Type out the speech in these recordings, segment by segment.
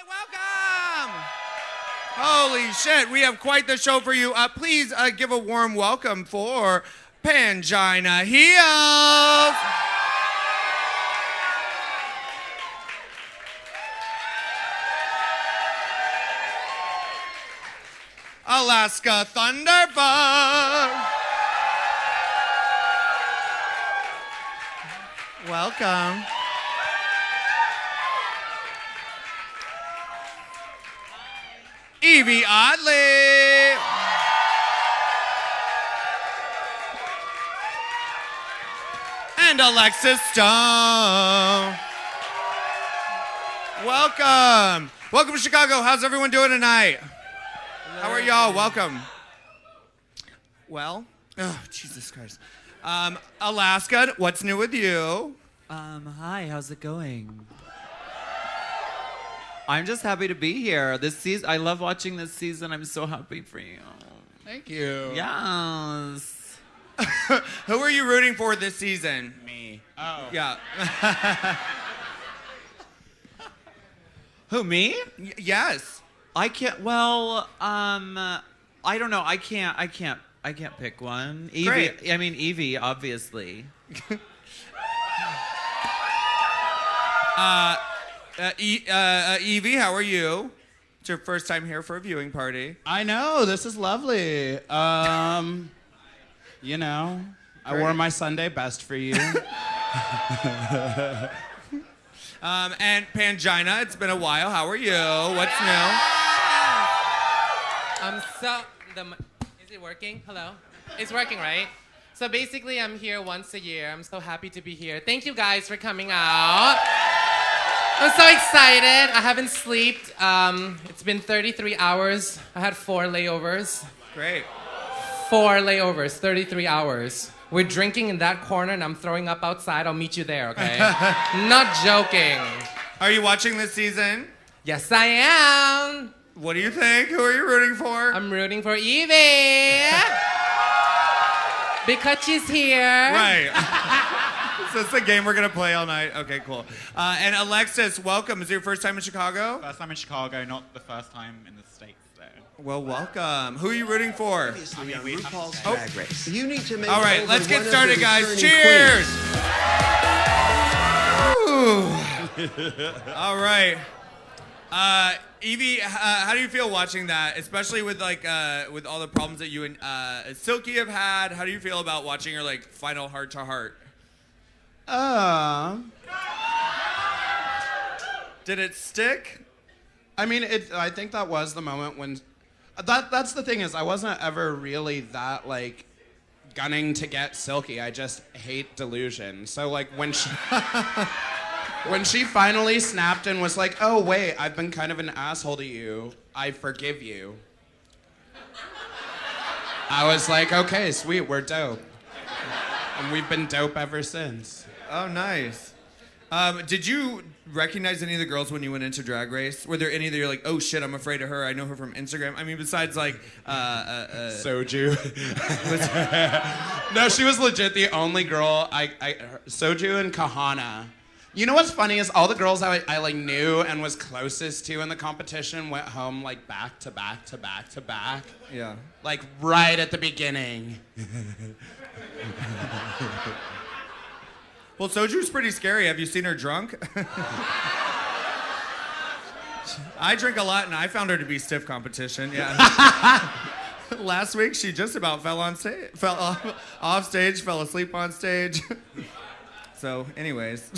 Welcome! Holy shit, we have quite the show for you. Please give a warm welcome for Pangina Heels. Alaska Thunderfuck. Welcome. Yvie Oddly. And Alexis Stone. Welcome. Welcome to Chicago. How's everyone doing tonight? How are y'all? Welcome. Well, oh, Jesus Christ. Alaska, what's new with you? Hi, how's it going? I'm just happy to be here. This season, I love watching this season. I'm so happy for you. Thank you. Yes. Who are you rooting for this season? Me. Oh. Yeah. Who, me? Yes. I can't, well, I don't know. I can't pick one. Yvie, Great. I mean, Yvie, obviously. Yvie, how are you? It's your first time here for a viewing party. I know, this is lovely. You know, I wore my Sunday best for you. And Pangina, it's been a while. How are you? What's new? Is it working? Hello? It's working, right? So basically, I'm here once a year. I'm so happy to be here. Thank you guys for coming out. I'm so excited. I haven't slept. It's been 33 hours. I had 4 layovers. Great. 4 layovers, 33 hours. We're drinking in that corner and I'm throwing up outside. I'll meet you there, okay? Not joking. Are you watching this season? Yes, I am. What do you think? Who are you rooting for? I'm rooting for Yvie. Because she's here. Right. So it's the game we're going to play all night. Okay, cool. And Alexis, welcome. Is it your first time in Chicago? First time in Chicago, not the first time in the States, though. Well, welcome. Who are you rooting for? Obviously, on RuPaul's Oh. Drag Race. You need to make All right, over let's get one of started, the guys. returning Cheers! queens. Ooh. All right. Yvie, how do you feel watching that, especially with with all the problems that you and Silky have had? How do you feel about watching her final heart to heart? Did it stick? I mean, I think that was the moment when... That's the thing is, I wasn't ever really that, gunning to get Silky. I just hate delusion. So, when she... when she finally snapped and was like, oh, wait, I've been kind of an asshole to you. I forgive you. I was like, okay, sweet, we're dope. And we've been dope ever since. Oh, nice. Did you recognize any of the girls when you went into Drag Race? Were there any that you're like, oh shit, I'm afraid of her. I know her from Instagram. I mean, besides Soju. No, she was legit the only girl Soju and Kahana. You know what's funny is all the girls I knew and was closest to in the competition went home back to back to back to back. Yeah. Right at the beginning. Well, Soju's pretty scary. Have you seen her drunk? I drink a lot, and I found her to be stiff competition. Yeah. Last week, she just about fell off stage, fell asleep on stage. So, anyways.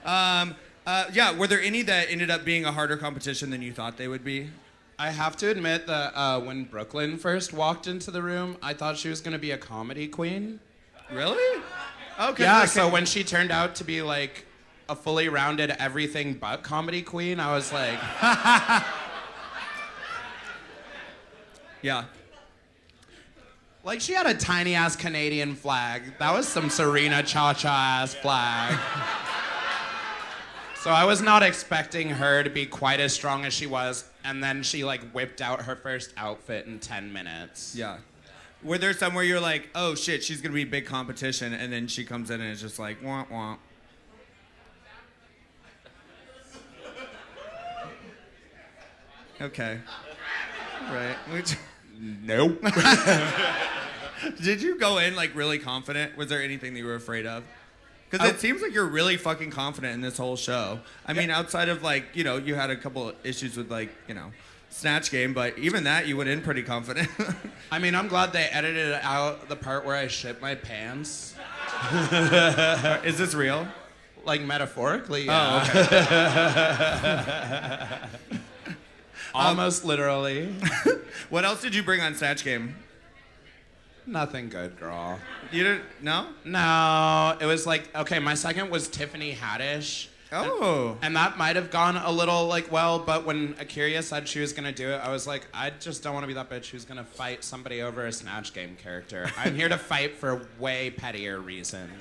Yeah, were there any that ended up being a harder competition than you thought they would be? I have to admit that when Brooklyn first walked into the room, I thought she was going to be a comedy queen. Really? Okay. Yeah, so when she turned out to be a fully rounded everything but comedy queen, I was like... Yeah. She had a tiny-ass Canadian flag. That was some Serena Cha-Cha-ass flag. So I was not expecting her to be quite as strong as she was, and then she whipped out her first outfit in 10 minutes. Yeah. Were there some where you're like, oh shit, she's gonna be big competition, and then she comes in and it's just like, womp womp? Okay. Right. Nope. Did you go in like really confident? Was there anything that you were afraid of? Because it seems like you're really fucking confident in this whole show. I mean, outside of like, you know, you had a couple of issues with like, you know, Snatch Game, but even that you went in pretty confident. I mean, I'm glad they edited out the part where I shit my pants. Is this real? Like metaphorically, yeah. Oh, okay. Almost literally. What else did you bring on Snatch Game? Nothing good, girl. You didn't? No? No, it was like, okay, my second was Tiffany Haddish. Oh. And that might have gone a little like well, but when Akira said she was gonna do it, I was like, I just don't want to be that bitch who's gonna fight somebody over a Snatch Game character. I'm here to fight for way pettier reasons.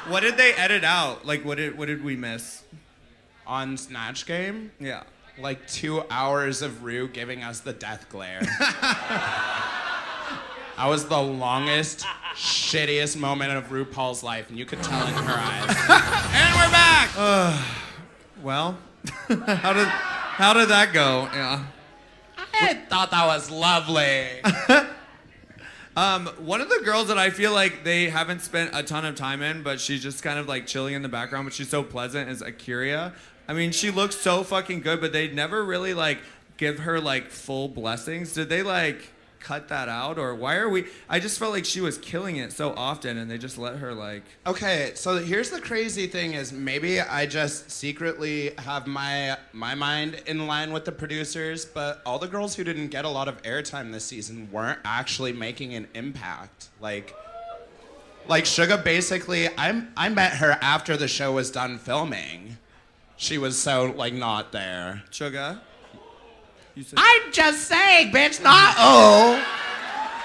What did they edit out? Like, what did we miss? On Snatch Game, Yeah. like 2 hours of Rue giving us the death glare. That was the longest, shittiest moment of RuPaul's life, and you could tell in her eyes. And we're back. Well, how did that go? Yeah. I thought that was lovely. One of the girls that I feel like they haven't spent a ton of time in, but she's just kind of like chilling in the background, but she's so pleasant, is Akira. I mean, she looks so fucking good, but they never really like give her like full blessings. Did they like cut that out, or why are we? I just felt like she was killing it so often, and they just let her like. Okay, so here's the crazy thing is maybe I just secretly have my mind in line with the producers, but all the girls who didn't get a lot of airtime this season weren't actually making an impact. Like Suga basically, I met her after the show was done filming. She was so like not there. Suga. I'm just saying, bitch, not oh.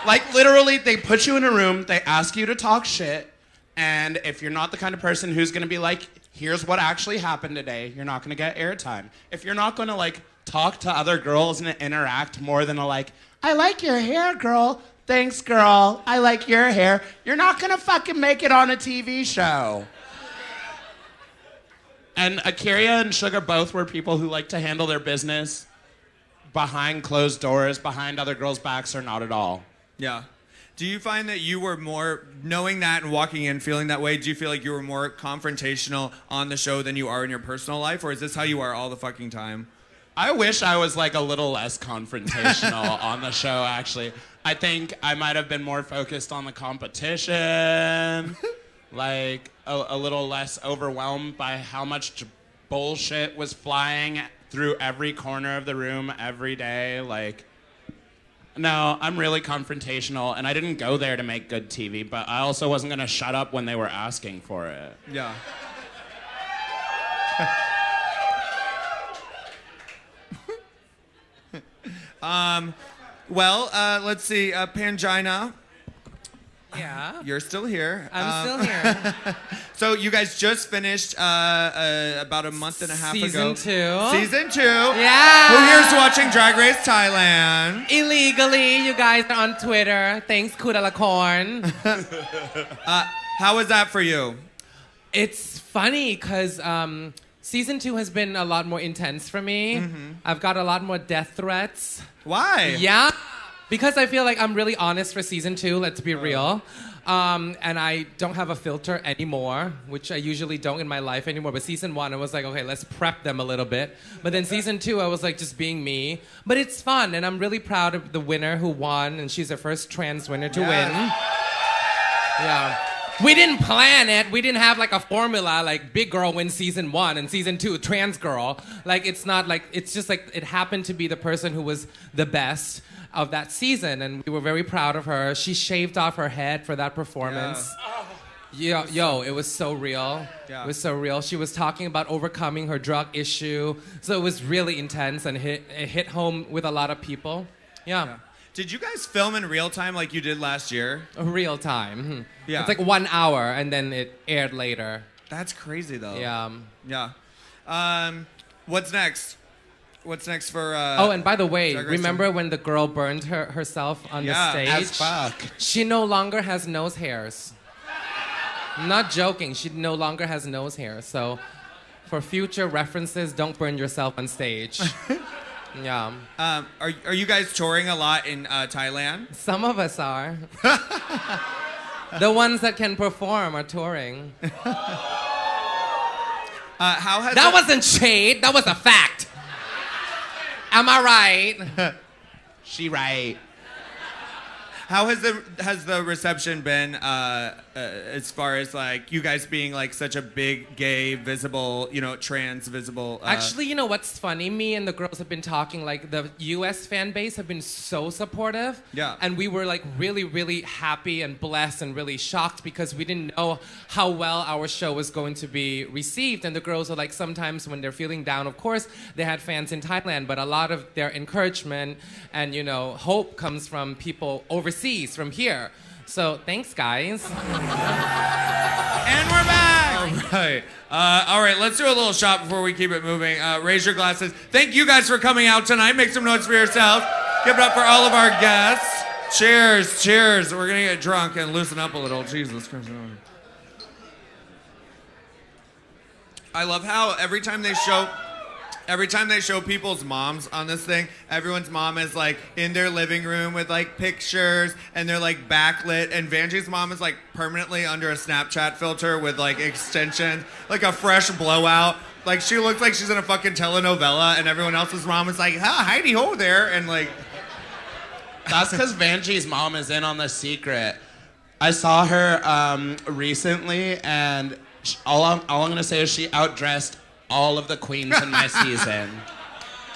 Like, literally, they put you in a room, they ask you to talk shit, and if you're not the kind of person who's gonna be like, here's what actually happened today, you're not gonna get airtime. If you're not gonna, like, talk to other girls and interact more than a, like, I like your hair, girl. Thanks, girl. I like your hair. You're not gonna fucking make it on a TV show. And Akira and Suga both were people who like to handle their business behind closed doors, behind other girls' backs, or not at all. Yeah. Do you find that you were more, knowing that and walking in feeling that way, do you feel like you were more confrontational on the show than you are in your personal life, or is this how you are all the fucking time? I wish I was like a little less confrontational on the show, actually. I think I might have been more focused on the competition, like a little less overwhelmed by how much bullshit was flying through every corner of the room every day. Like, no, I'm really confrontational, and I didn't go there to make good TV, but I also wasn't gonna shut up when they were asking for it. Yeah. Well, let's see, Pangina. Yeah. You're still here. I'm still here. So you guys just finished about a month and a half ago. Season 2. Season 2. Yeah. Who here's watching Drag Race Thailand? Illegally, you guys are on Twitter. Thanks, Kudalakorn. How was that for you? It's funny because Season 2 has been a lot more intense for me. Mm-hmm. I've got a lot more death threats. Why? Yeah. Because I feel like I'm really honest for Season 2, let's be real. And I don't have a filter anymore, which I usually don't in my life anymore. But Season 1, I was like, okay, let's prep them a little bit. But then Season 2, I was like, just being me. But it's fun, and I'm really proud of the winner who won, and she's the first trans winner to win. Yeah. We didn't plan it. We didn't have like a formula like big girl wins Season 1 and Season 2 trans girl. Like, it's not like, it's just like it happened to be the person who was the best of that season, and we were very proud of her. She shaved off her head for that performance. Yo, it was so real. Yeah. It was so real. She was talking about overcoming her drug issue, so it was really intense, and it hit home with a lot of people. Yeah. Did you guys film in real time like you did last year? Real time. Mm-hmm. Yeah. It's like 1 hour, and then it aired later. That's crazy, though. Yeah. Yeah. What's next? What's next for? Oh, and by the way, Drag Race remember when the girl burned herself on the stage? As fuck. She no longer has nose hairs. I'm not joking. She no longer has nose hair. So for future references, don't burn yourself on stage. Yeah. Are you guys touring a lot in Thailand? Some of us are. The ones that can perform are touring. How has That wasn't shade, that was a fact. Am I right? She right. How has the reception been as far as like you guys being like such a big gay visible, trans visible? Actually, you know what's funny? Me and the girls have been talking, like the US fan base have been so supportive. Yeah. And we were like really, really happy and blessed and really shocked because we didn't know how well our show was going to be received. And the girls are like, sometimes when they're feeling down, of course, they had fans in Thailand, but a lot of their encouragement and, hope comes from people overseas, from here. So thanks, guys. And we're back. All right, let's do a little shot before we keep it moving. Raise your glasses. Thank you guys for coming out tonight. Make some notes for yourselves. Give it up for all of our guests. Cheers, cheers. We're gonna get drunk and loosen up a little. Jesus Christ. I love how every time they show people's moms on this thing, everyone's mom is like in their living room with like pictures and they're like backlit, and Vanjie's mom is like permanently under a Snapchat filter with like extensions, like a fresh blowout. Like she looks like she's in a fucking telenovela, and everyone else's mom is like, Heidi ho there, and like. That's because Vanjie's mom is in on the secret. I saw her recently, and all I'm gonna say is she outdressed all of the queens in my season.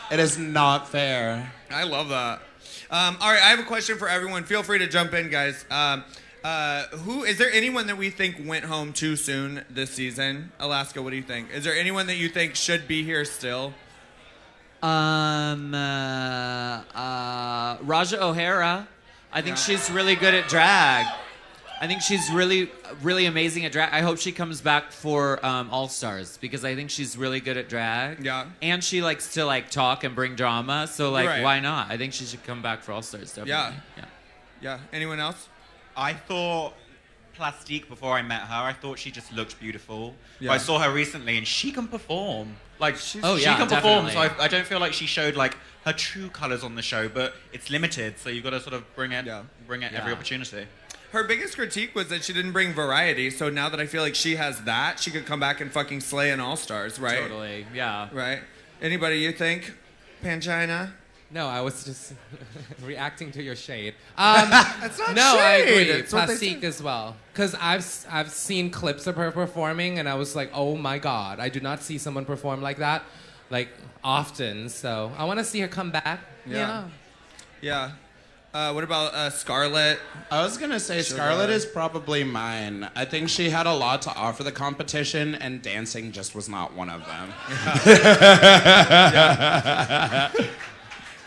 It is not fair. I love that. All right, I have a question for everyone. Feel free to jump in, guys. Who is there anyone that we think went home too soon this season? Alaska, what do you think? Is there anyone that you think should be here still? Raja O'Hara. I think she's really good at drag. I think she's really, really amazing at drag. I hope she comes back for All Stars because I think she's really good at drag. Yeah. And she likes to like talk and bring drama. So like, Right. why not? I think she should come back for All Stars. Definitely. Yeah. Anyone else? I thought Plastique before I met her. I thought she just looked beautiful. Yeah. But I saw her recently, and she can perform. Like she can definitely. perform. So I don't feel like she showed like her true colors on the show, but it's limited. So you've got to sort of bring it every opportunity. Her biggest critique was that she didn't bring variety. So now that I feel like she has that, she could come back and fucking slay in All Stars, right? Totally. Yeah. Right. Anybody you think? Pangina? No, I was just reacting to your shade. That's not No, I shade. agree. It's what they Plastique say. as well. Because I've seen clips of her performing, and I was like, oh my God, I do not see someone perform like that, like often. So I want to see her come back. Yeah. What about Scarlett? I was gonna say Scarlett is probably mine. I think she had a lot to offer the competition, and dancing just was not one of them.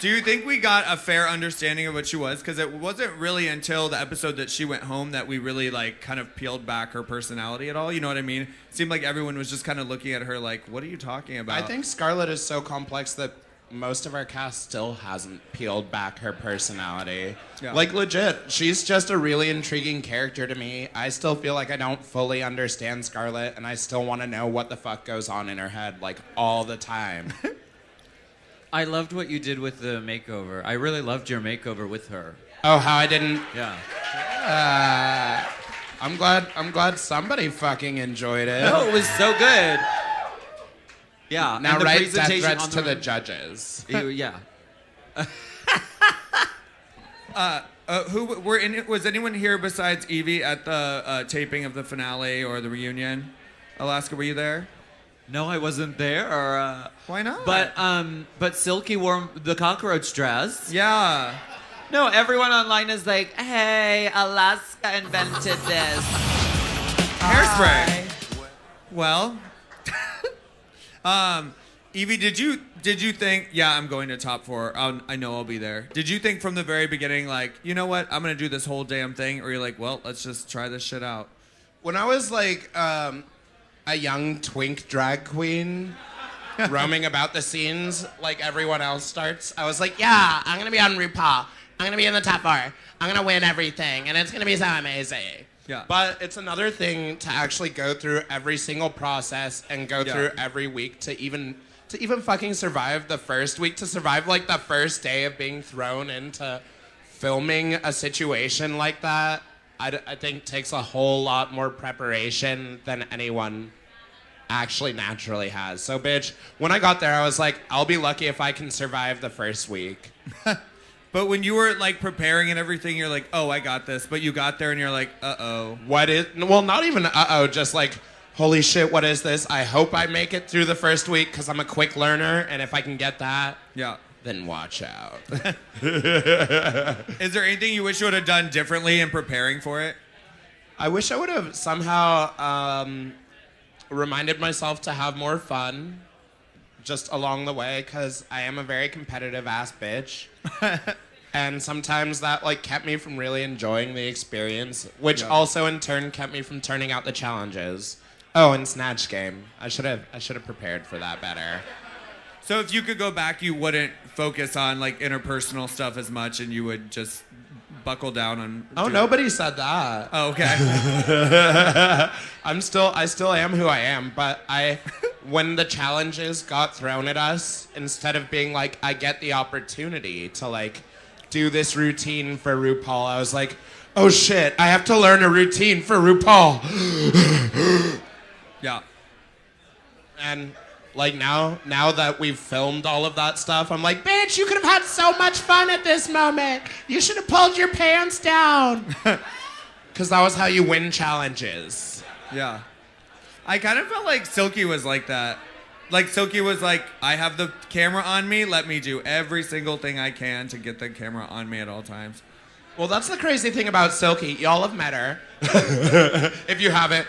Do you think we got a fair understanding of what she was? Because it wasn't really until the episode that she went home that we really like kind of peeled back her personality at all. You know what I mean? It seemed like everyone was just kind of looking at her like, "What are you talking about?" I think Scarlett is so complex that most of our cast still hasn't peeled back her personality. Yeah. Like legit, she's just a really intriguing character to me. I still feel like I don't fully understand Scarlett, and I still want to know what the fuck goes on in her head like all the time. I loved what you did with the makeover. I really loved your makeover with her. Oh, how I didn't. Yeah. I'm glad somebody fucking enjoyed it. No, it was so good. Yeah. Now and the write death presentation threats on to the judges. Yeah. Was anyone here besides Yvie at the taping of the finale or the reunion? Alaska, were you there? No, I wasn't there. Why not? But Silky wore the cockroach dress. Yeah. No, everyone online is like, "Hey, Alaska invented this." Hairspray. Well, Yvie, did you think? Yeah, I'm going to top 4. I know I'll be there. Did you think from the very beginning, like, you know what, I'm gonna do this whole damn thing, or you're like, well, let's just try this shit out? When I was like a young twink drag queen roaming about the scenes like everyone else starts, I was like, yeah, I'm gonna be on RuPaul. I'm gonna be in the top 4. I'm gonna win everything, and it's gonna be so amazing. Yeah. But it's another thing to actually go through every single process and go through every week to even fucking survive the first week, to survive like the first day of being thrown into filming a situation like that. I think takes a whole lot more preparation than anyone actually naturally has. So, bitch, when I got there, I was like, I'll be lucky if I can survive the first week. But when you were like preparing and everything, you're like, oh, I got this. But you got there and you're like, uh-oh. Well, not even uh-oh, just like, holy shit, what is this? I hope I make it through the first week because I'm a quick learner, and if I can get that, then watch out. Is there anything you wish you would have done differently in preparing for it? I wish I would have somehow reminded myself to have more fun just along the way, because I am a very competitive ass bitch. And sometimes that like kept me from really enjoying the experience, which also in turn kept me from turning out the challenges. Oh, and Snatch Game. I should have prepared for that better. So if you could go back, you wouldn't focus on like interpersonal stuff as much, and you would just buckle down on. Oh, nobody said that. Oh, okay. I still am who I am, but when the challenges got thrown at us, instead of being like, I get the opportunity to like do this routine for RuPaul, I was like, oh shit, I have to learn a routine for RuPaul. Yeah. And like now that we've filmed all of that stuff, I'm like, bitch, you could have had so much fun at this moment. You should have pulled your pants down. Because that was how you win challenges. Yeah. I kind of felt like Silky was like that. Like Silky was like, I have the camera on me, let me do every single thing I can to get the camera on me at all times. Well, that's the crazy thing about Silky. Y'all have met her. If you haven't.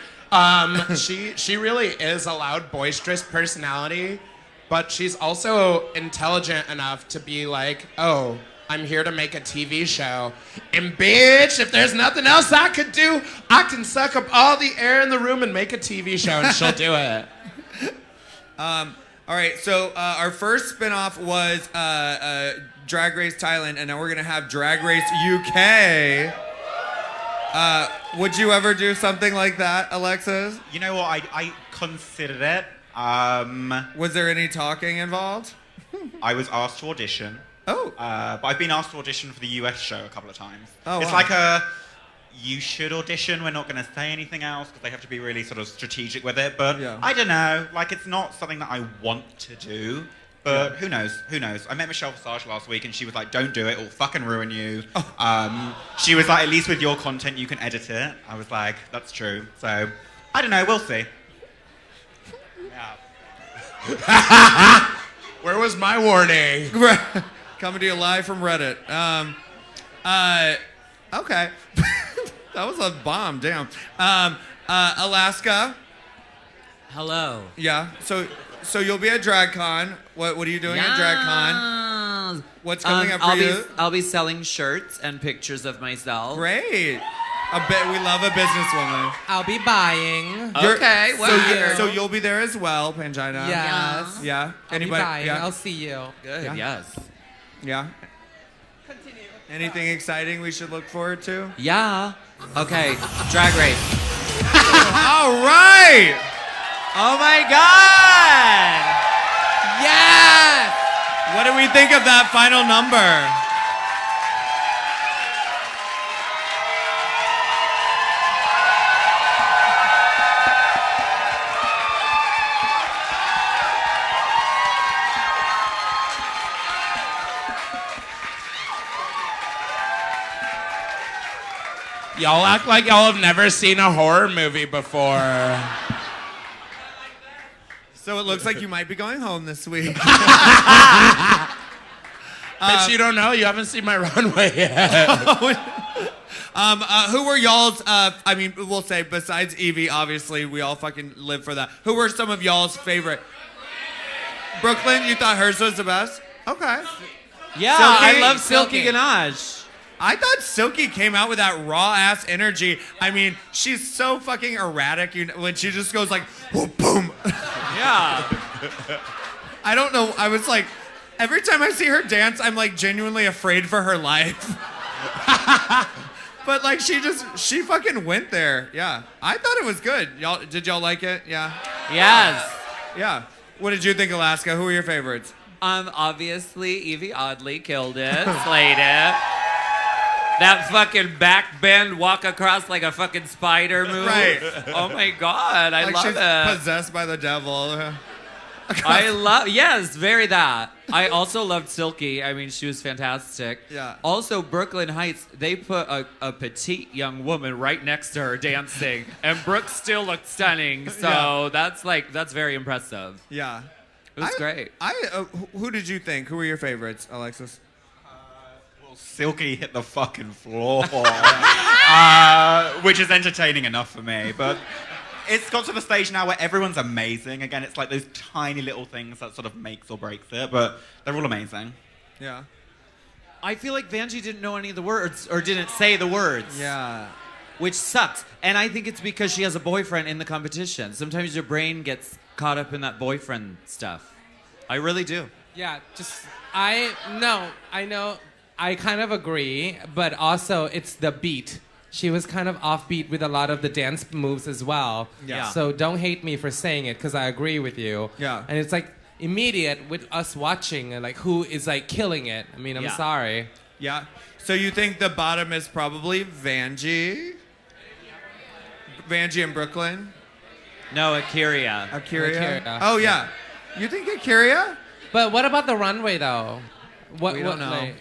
She really is a loud, boisterous personality, but she's also intelligent enough to be like, oh, I'm here to make a TV show. And bitch, if there's nothing else I could do, I can suck up all the air in the room and make a TV show, and she'll do it. All right, so our first spinoff was Drag Race Thailand, and now we're gonna have Drag Race UK. Would you ever do something like that, Alexis? You know what? I considered it. Was there any talking involved? I was asked to audition. Oh. But I've been asked to audition for the US show a couple of times. Oh, it's wow. like you should audition. We're not going to say anything else because they have to be really sort of strategic with it. But I don't know. Like, it's not something that I want to do. But who knows? Who knows? I met Michelle Visage last week, and she was like, "Don't do it; it'll fucking ruin you." She was like, "At least with your content, you can edit it." I was like, "That's true." So, I don't know. We'll see. Yeah. Where was my warning? Coming to you live from Reddit. Okay. That was a bomb. Damn. Alaska. Hello. Yeah. So you'll be at DragCon. What are you doing at DragCon? What's coming up for you? I'll be selling shirts and pictures of myself. Great. We love a businesswoman. I'll be buying. Okay, well. So you'll be there as well, Pangina. Yes. Yeah. I'll be Anybody? buying. Yeah. I'll see you. Good, Yeah. yes. Yeah. Continue. Anything exciting we should look forward to? Yeah. Okay, Drag Race. All right. Oh my God! Yes! What do we think of that final number? Y'all act like y'all have never seen a horror movie before. So it looks like you might be going home this week. Bitch, you don't know? You haven't seen my runway yet. Who were y'all's, I mean, we'll say, besides Yvie, obviously, we all fucking live for that. Who were some of y'all's favorite? Brooklyn, you thought hers was the best? Okay. Yeah, Silky? I love Silky Silky. Ganache. I thought Silky came out with that raw-ass energy. I mean, she's so fucking erratic when she just goes like, whoop, boom. Yeah. I don't know. I was like, every time I see her dance, I'm like genuinely afraid for her life. But like she fucking went there. Yeah. I thought it was good. Did y'all like it? Yeah. Yes. Yeah. What did you think, Alaska? Who were your favorites? Obviously, Yvie Oddly killed it, slayed it. That fucking back bend, walk across like a fucking spider move. Right. Oh my God, I Like love she's it. possessed by the devil. Yes, very that. I also loved Silky. I mean, she was fantastic. Yeah. Also, Brooklyn Heights, they put a petite young woman right next to her dancing, and Brooke still looked stunning. So that's very impressive. Yeah. It was great. Who did you think? Who were your favorites, Alexis? Well, Silky hit the fucking floor, which is entertaining enough for me. But it's got to the stage now where everyone's amazing. Again, it's like those tiny little things that sort of makes or breaks it, but they're all amazing. Yeah. I feel like Vanjie didn't know any of the words, or didn't say the words. Yeah. Which sucks. And I think it's because she has a boyfriend in the competition. Sometimes your brain gets caught up in that boyfriend stuff. I really do. Yeah, I know, I kind of agree, but also it's the beat. She was kind of offbeat with a lot of the dance moves as well. Yeah. So don't hate me for saying it, because I agree with you. Yeah. And it's like immediate with us watching, and like who is like killing it. I mean, I'm sorry. Yeah. So you think the bottom is probably Vanjie? Vanjie and Brooklyn? No, Akiria. Akiria. Oh, yeah. You think Akiria? But what about the runway, though? We don't know. Like,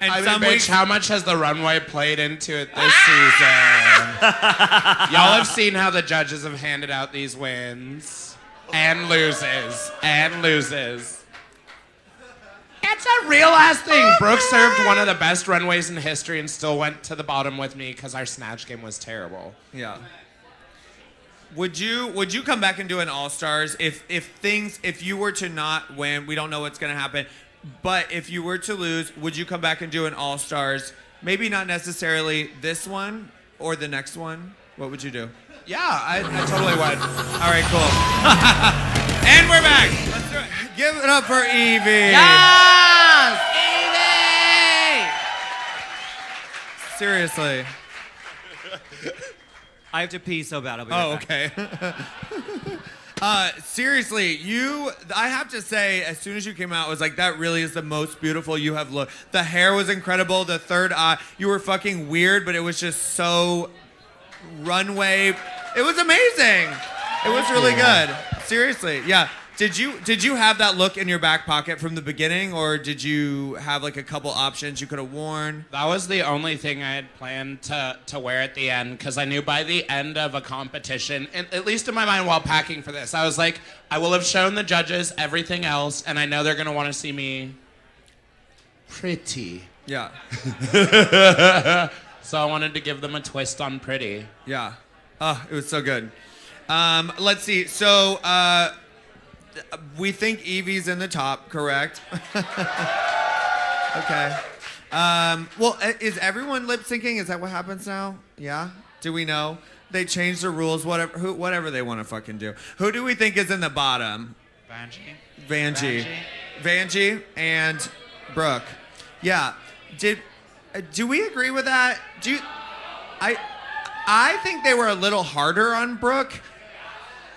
And I some mean, weeks, bitch, how much has the runway played into it this season? Y'all have seen how the judges have handed out these wins. And loses. And loses. It's a real ass thing. Brooke served one of the best runways in history and still went to the bottom with me because our snatch game was terrible. yeah. Would you come back and do an All-Stars if you were to not win? We don't know what's gonna happen, but if you were to lose, would you come back and do an All-Stars? Maybe not necessarily this one or the next one. What would you do? Yeah, I totally would. All right, cool. And we're back. Let's do it. Give it up for Yvie. Yes! Yvie! Seriously. I have to pee so bad. I'll be right back. Okay. Seriously, I have to say, as soon as you came out, I was like, that really is the most beautiful you have looked. The hair was incredible. The third eye, you were fucking weird, but it was just so runway. It was amazing. It was really good. Seriously, yeah. Did you have that look in your back pocket from the beginning, or did you have like a couple options you could have worn? That was the only thing I had planned to wear at the end, because I knew by the end of a competition, at least in my mind while packing for this, I was like, I will have shown the judges everything else, and I know they're going to want to see me pretty. Yeah. So I wanted to give them a twist on pretty. Yeah. Oh, it was so good. Let's see. So, we think Yvie's in the top, correct? Okay. Well, is everyone lip syncing? Is that what happens now? Yeah? Do we know? They changed the rules, whatever they want to fucking do. Who do we think is in the bottom? Vanjie and Brooke. Yeah. Do we agree with that? I think they were a little harder on Brooke.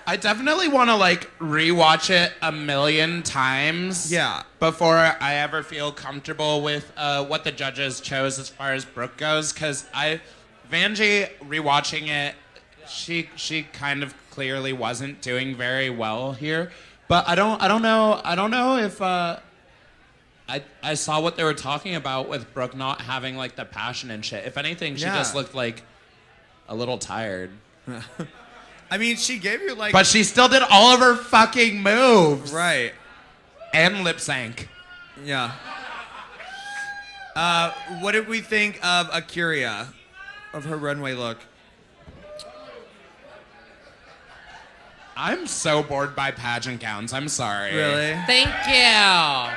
I definitely want to rewatch it a million times. Yeah. Before I ever feel comfortable with what the judges chose as far as Brooke goes, because Vanjie rewatching it, she kind of clearly wasn't doing very well here. But I don't know if I saw what they were talking about with Brooke not having the passion and shit. If anything, she just looked a little tired. I mean, she gave you But she still did all of her fucking moves. Right. And lip sync. Yeah. What did we think of Akiria, of her runway look? I'm so bored by pageant gowns. I'm sorry. Really? Thank you.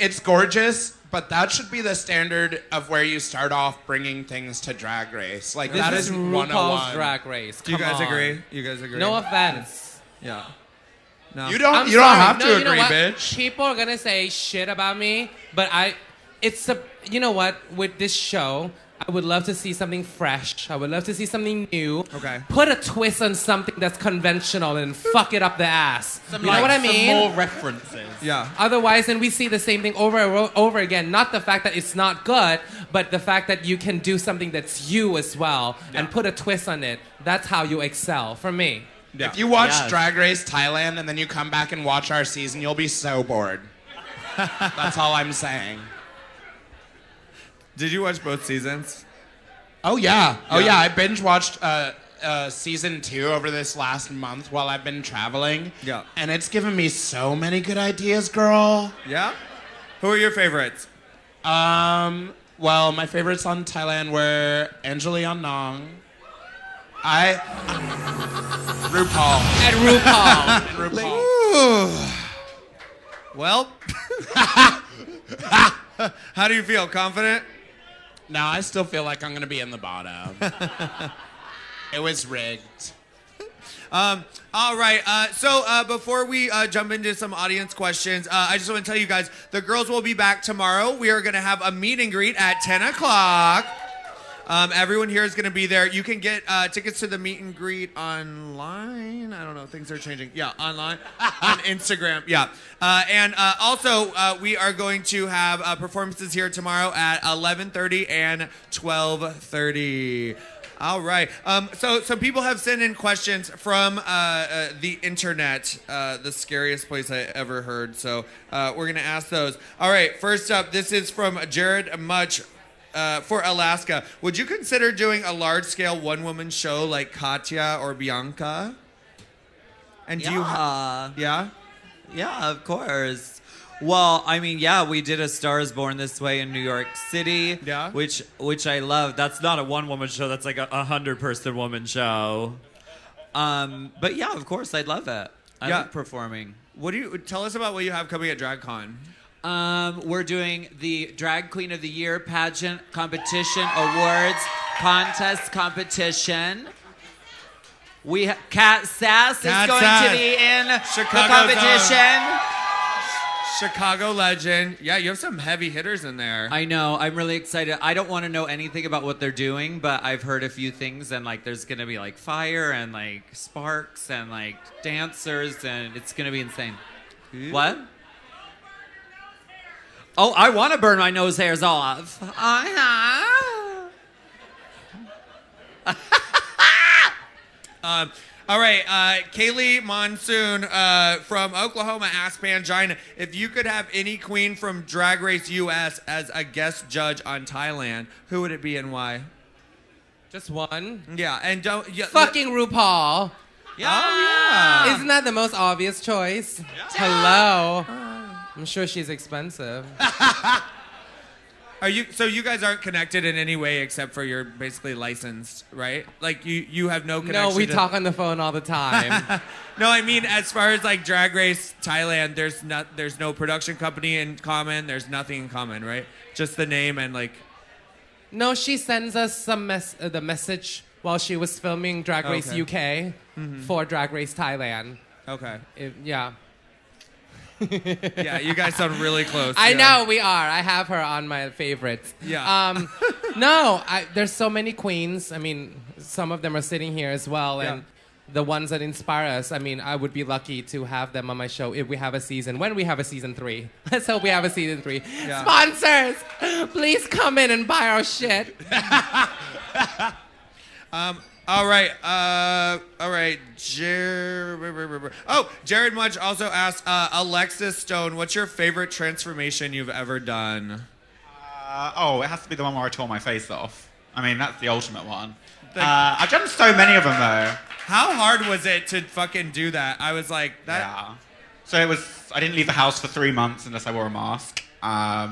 It's gorgeous, but that should be the standard of where you start off bringing things to Drag Race. That is RuPaul's 101. Drag Race. Do you Come guys on. agree? You guys agree? No offense. Yeah. No. You don't I'm you don't sorry. have No, to you know agree, what? bitch. People are gonna say shit about me, but you know what? With this show, I would love to see something fresh. I would love to see something new. Okay. Put a twist on something that's conventional and fuck it up the ass. You know what I mean? Some more references. Yeah. Otherwise, then we see the same thing over and over again. Not the fact that it's not good, but the fact that you can do something that's you as well and put a twist on it. That's how you excel, for me. Yeah. If you watch Drag Race Thailand and then you come back and watch our season, you'll be so bored. That's all I'm saying. Did you watch both seasons? Oh yeah. Oh yeah. I binge watched season 2 over this last month while I've been traveling. Yeah. And it's given me so many good ideas, girl. Yeah? Who are your favorites? Well, my favorites on Thailand were Angeli Nong. RuPaul. And RuPaul. And RuPaul. Ooh. Well, how do you feel? Confident? No, I still feel like I'm gonna be in the bottom. It was rigged. All right. So before we jump into some audience questions, I just want to tell you guys, the girls will be back tomorrow. We are going to have a meet and greet at 10 o'clock. Everyone here is going to be there. You can get tickets to the meet and greet online. I don't know. Things are changing. Yeah, online. On Instagram. Yeah. And also, we are going to have performances here tomorrow at 11:30 and 12:30. All right. So some people have sent in questions from the internet, the scariest place I ever heard. So we're going to ask those. All right. First up, this is from Jared Much for Alaska. Would you consider doing a large-scale one-woman show like Katya or Bianca? And do you? Yeah. Yeah, of course. Well, I mean, yeah, we did A Star Is Born This Way in New York City. Yeah. Which I love. That's not a one-woman show. That's like a 100-person woman show. But yeah, of course, I'd love it. I love performing. What do you tell us about what you have coming at DragCon? We're doing the Drag Queen of the Year pageant competition, awards, contest competition. Kat Sass is going to be in the competition. Chicago legend. Yeah, you have some heavy hitters in there. I know. I'm really excited. I don't want to know anything about what they're doing, but I've heard a few things, and like there's going to be like fire and like sparks and like dancers, and it's going to be insane. What? Oh, I want to burn my nose hairs off. All right, Kaylee Monsoon from Oklahoma asked Pangina if you could have any queen from Drag Race US as a guest judge on Thailand, who would it be and why? Just one? Yeah, and don't... Yeah, Fucking RuPaul. Yeah. Oh, yeah. Isn't that the most obvious choice? Yeah. Hello. I'm sure she's expensive. So you guys aren't connected in any way except for you're basically licensed, right? Like you have no connection. No, we talk on the phone all the time. No, I mean as far as like Drag Race Thailand, there's no production company in common. There's nothing in common, right? Just the name and like. No, she sends us the message while she was filming Drag Race UK for Drag Race Thailand. Okay. Yeah. Yeah, you guys sound really close. I know we are. I have her on my favorites. Yeah. No, there's so many queens. I mean, some of them are sitting here as well, and the ones that inspire us. I mean, I would be lucky to have them on my show if we have a season. When we have a season 3, let's hope we have a season 3. Yeah. Sponsors, please come in and buy our shit. All right. Jared Much also asked, Alexis Stone, what's your favorite transformation you've ever done? It has to be the one where I tore my face off. I mean, that's the ultimate one. I've done so many of them, though. How hard was it to fucking do that? I was like, that... Yeah. So I didn't leave the house for 3 months unless I wore a mask. I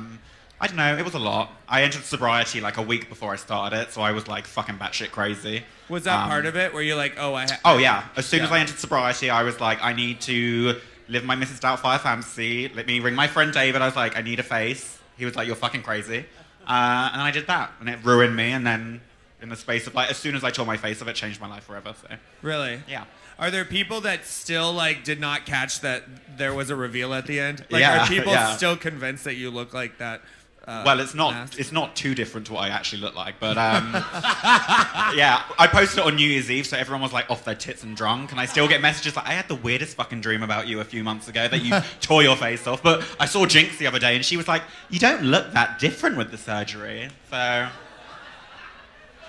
don't know, it was a lot. I entered sobriety like a week before I started it, so I was like fucking batshit crazy. Was that part of it? Where you're like, oh yeah. As soon as I entered sobriety, I was like, I need to live my Mrs. Doubtfire fantasy. Let me ring my friend David. I was like, I need a face. He was like, you're fucking crazy. And I did that, and it ruined me. And then in the space of like, as soon as I tore my face off, it changed my life forever. So really, yeah. Are there people that still like did not catch that there was a reveal at the end? Like, yeah, are people yeah. still convinced that you look like that? Well, it's not. mask? It's not too different to what I actually look like, but yeah, I posted it on New Year's Eve, so everyone was like off their tits and drunk, and I still get messages like, "I had the weirdest fucking dream about you a few months ago that you tore your face off." But I saw Jinx the other day, and she was like, "You don't look that different with the surgery." So,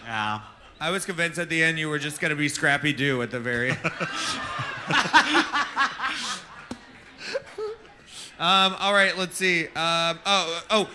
yeah. I was convinced at the end you were just going to be Scrappy Doo at the very. All right, let's see.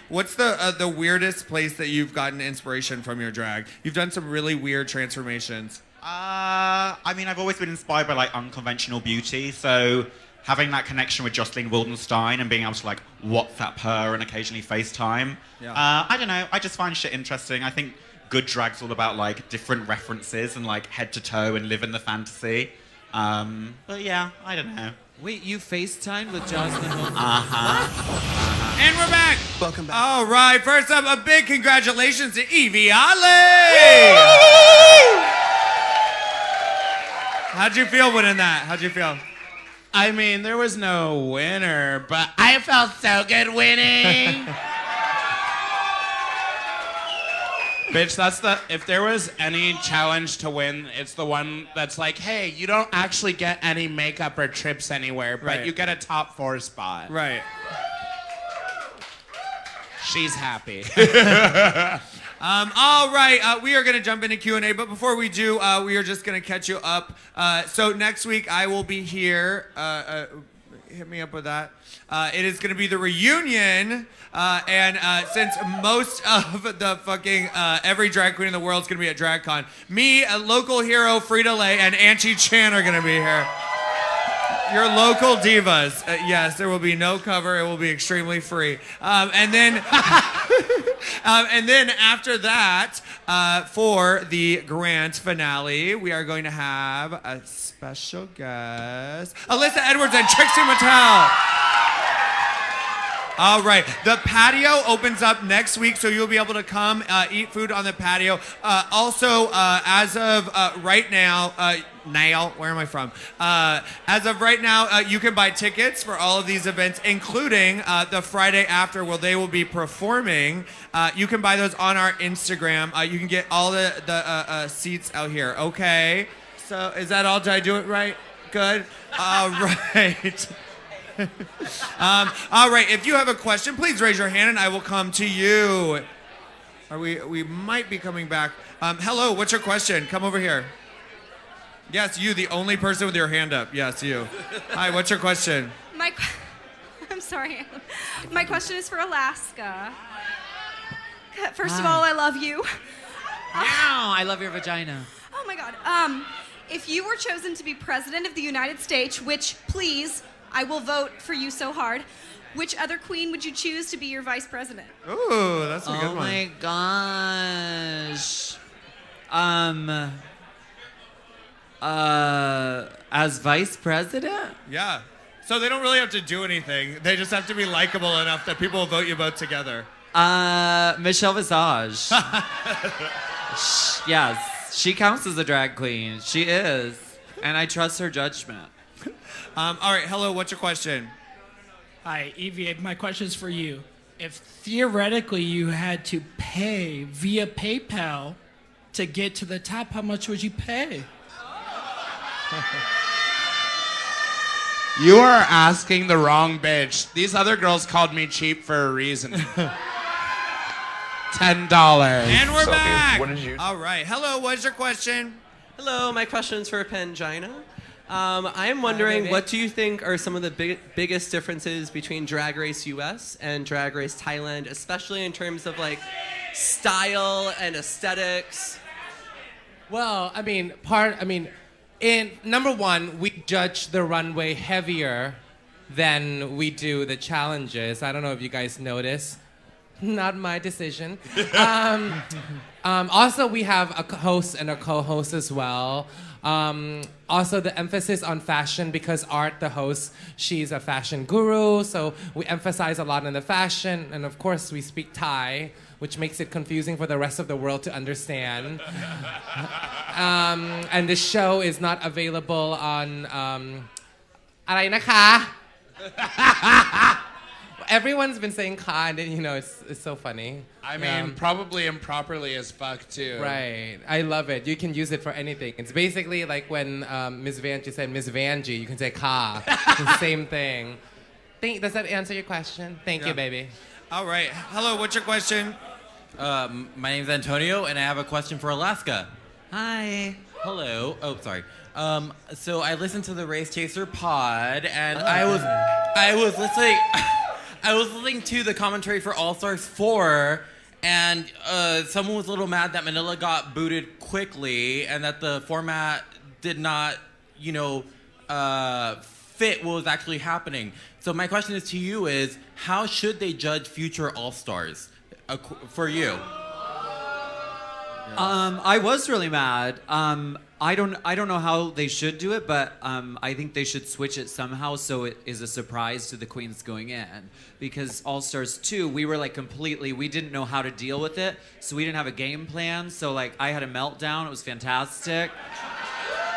What's the weirdest place that you've gotten inspiration from your drag? You've done some really weird transformations. I mean, I've always been inspired by like unconventional beauty, so having that connection with Jocelyn Wildenstein and being able to like WhatsApp her and occasionally FaceTime. Yeah. I don't know. I just find shit interesting. I think good drag's all about like different references and like head to toe and live in the fantasy. But yeah, I don't know. Wait, you FaceTimed with Jocelyn Holmes? And we're back. Welcome back. All right, first up, a big congratulations to Yvie. How'd you feel winning that? How'd you feel? I mean, there was no winner, but I felt so good winning. Bitch, if there was any challenge to win, it's the one that's like, hey, you don't actually get any makeup or trips anywhere, but Right. you get a top 4 spot. Right. She's happy. All right, we are going to jump into Q&A, but before we do, we are just going to catch you up. So next week I will be here. Hit me up with that. It is going to be the reunion, and since most of the fucking every drag queen in the world is going to be at DragCon, me, a local hero, Frida-Lay, and Angie Chan are going to be here. Your local divas. Yes, there will be no cover. It will be extremely free. And then after that, for the grand finale, we are going to have a special guest, Alyssa Edwards and Trixie Mattel. All right, the patio opens up next week, so you'll be able to come eat food on the patio. Also, as of right now, where am I from? As of right now, you can buy tickets for all of these events, including the Friday after where they will be performing. You can buy those on our Instagram. You can get all the seats out here, okay? So is that all? Did I do it right? Good? All right. All right, if you have a question, please raise your hand and I will come to you. We might be coming back. Hello, what's your question? Come over here. Yes, you, the only person with your hand up. Yes, you. Hi, what's your question? I'm sorry. My question is for Alaska. First of all, I love you. Wow, I love your vagina. Oh my God. If you were chosen to be president of the United States, which, please, I will vote for you so hard, which other queen would you choose to be your vice president? Ooh, that's a good one. Oh my gosh. As vice president? Yeah. So they don't really have to do anything. They just have to be likable enough that people will vote you both together. Michelle Visage. Yes, she counts as a drag queen. She is. And I trust her judgment. All right, hello, what's your question? Hi, Yvie. My question is for you. If theoretically you had to pay via PayPal to get to the top, how much would you pay? You are asking the wrong bitch. These other girls called me cheap for a reason. $10. And we're So, back. what did you- All right, hello, what's your question? Hello, my question is for Pangina. I am wondering, what do you think are some of the biggest differences between Drag Race US and Drag Race Thailand, especially in terms of like style and aesthetics? Well, in number one, we judge the runway heavier than we do the challenges. I don't know if you guys notice. Not my decision. Also, we have a host and a co-host as well. Also, the emphasis on fashion, because Art, the host, she's a fashion guru, so we emphasize a lot on the fashion, and of course, we speak Thai, which makes it confusing for the rest of the world to understand. And the show is not available on อะไรนะคะ everyone's been saying "ka," and it's so funny. I mean, probably improperly as fuck too. Right. I love it. You can use it for anything. It's basically like when Ms. Vanjie said Ms. Vanjie, you can say "ka." It's the same thing. Does that answer your question? Thank you, baby. All right. Hello, what's your question? My name's Antonio, and I have a question for Alaska. Hi. Hello. Oh, sorry. So I listened to the Race Chaser pod, and I was listening. I was listening to the commentary for All Stars 4, and someone was a little mad that Manila got booted quickly, and that the format did not, fit what was actually happening. So my question is to you is, how should they judge future All Stars for you? I was really mad. I don't know how they should do it, but I think they should switch it somehow so it is a surprise to the queens going in. Because All Stars 2, we were like we didn't know how to deal with it, so we didn't have a game plan. So like I had a meltdown. It was fantastic.